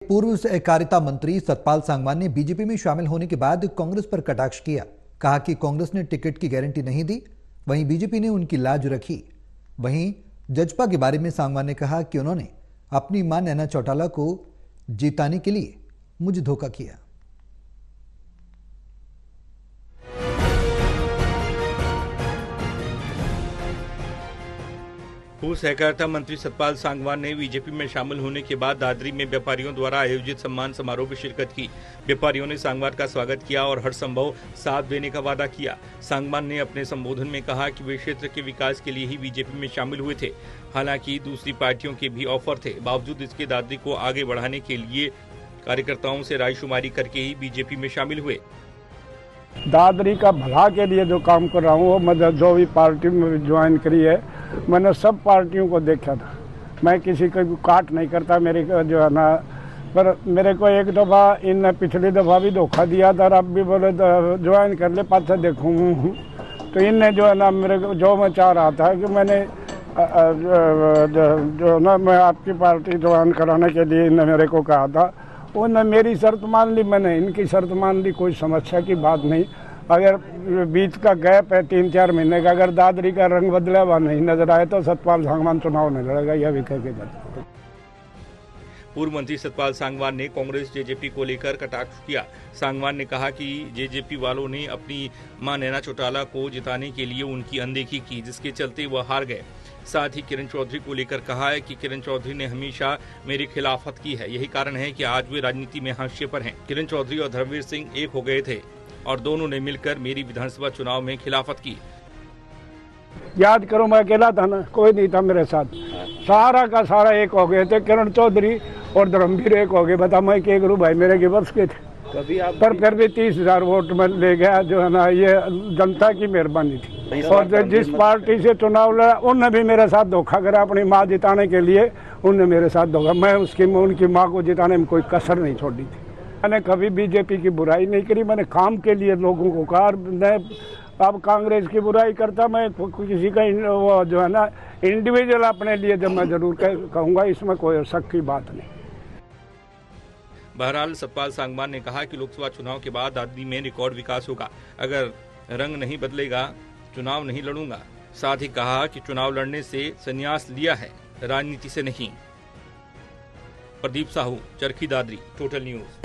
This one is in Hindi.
पूर्व सहकारिता मंत्री सतपाल सांगवान ने बीजेपी में शामिल होने के बाद कांग्रेस पर कटाक्ष किया। कहा कि कांग्रेस ने टिकट की गारंटी नहीं दी, वहीं बीजेपी ने उनकी लाज रखी। वहीं जजपा के बारे में सांगवान ने कहा कि उन्होंने अपनी मां नैना चौटाला को जिताने के लिए मुझे धोखा किया। पूर्व सहकारिता मंत्री सतपाल सांगवान ने बीजेपी में शामिल होने के बाद दादरी में व्यापारियों द्वारा आयोजित सम्मान समारोह में शिरकत की। व्यापारियों ने सांगवान का स्वागत किया और हर संभव साथ देने का वादा किया। सांगवान ने अपने संबोधन में कहा कि वे क्षेत्र के विकास के लिए ही बीजेपी में शामिल हुए थे। हालांकि दूसरी पार्टियों के भी ऑफर थे, बावजूद इसके दादरी को आगे बढ़ाने के लिए कार्यकर्ताओं से रायशुमारी करके ही बीजेपी में शामिल हुए। दादरी का भला के लिए जो काम कर रहा हूँ, वो मतलब जो भी पार्टी में ज्वाइन करी है, मैंने सब पार्टियों को देखा था। मैं किसी को काट नहीं करता, मेरे को जो है ना, पर मेरे को एक दफ़ा इन पिछली दफ़ा भी धोखा दिया था। अब भी बोले ज्वाइन कर ले, पाछा देखूँ। तो इनने जो है ना, मेरे को जो मैं चाह रहा था कि मैंने जो ना मैं आपकी पार्टी ज्वाइन कराने के लिए इनने मेरे को कहा था, उन्होंने मेरी शर्त मान ली, मैंने इनकी शर्त मान ली। कोई समस्या की बात नहीं। अगर बीच का गैप है 3-4 महीने का, अगर दादरी का रंग बदला हुआ नहीं नजर आए तो सतपाल सांगवान चुनाव नहीं लड़ेगा, यह भी कह के जाता। पूर्व मंत्री सतपाल सांगवान ने कांग्रेस जेजेपी को लेकर कटाक्ष किया। सांगवान ने कहा कि जेजेपी वालों ने अपनी मां नैना चौटाला को जिताने के लिए उनकी अनदेखी की, जिसके चलते वह हार गए। साथ ही किरण चौधरी को लेकर कहा है कि किरण चौधरी ने हमेशा मेरी खिलाफत की है, यही कारण है कि आज वे राजनीति में हाशिए पर हैं। किरण चौधरी और धर्मवीर सिंह एक हो गए थे और दोनों ने मिलकर मेरी विधानसभा चुनाव में खिलाफत की। याद करो, मैं अकेला था ना, कोई नहीं था मेरे साथ। सारा का सारा एक हो गए थे, किरण चौधरी और धर्मवीर एक हो गए। बता मैं क्या करूँ भाई, मेरे के वर्ष के थे। कभी आप पर फिर भी 30,000 वोट में ले गया, जो है ना, ये जनता की मेहरबानी थी। और जिस पार्टी से चुनाव लड़ा, उनने भी मेरे साथ धोखा करा। अपनी माँ जिताने के लिए उनने मेरे साथ धोखा। मैं उनकी माँ को जिताने में कोई कसर नहीं छोड़ी थी। मैंने कभी बीजेपी की बुराई नहीं करी, मैंने काम के लिए लोगों को कहा। मैं अब कांग्रेस की बुराई करता, मैं किसी का वो जो है ना, इंडिविजुअल अपने लिए जब मैं जरूर कहूँगा, इसमें कोई शक की बात नहीं। बहरहाल सतपाल सांगवान ने कहा कि लोकसभा चुनाव के बाद दादरी में रिकॉर्ड विकास होगा। अगर रंग नहीं बदलेगा, चुनाव नहीं लड़ूंगा। साथ ही कहा कि चुनाव लड़ने से संन्यास लिया है, राजनीति से नहीं। Pradeep Sahu, Charkhi Dadri, total news.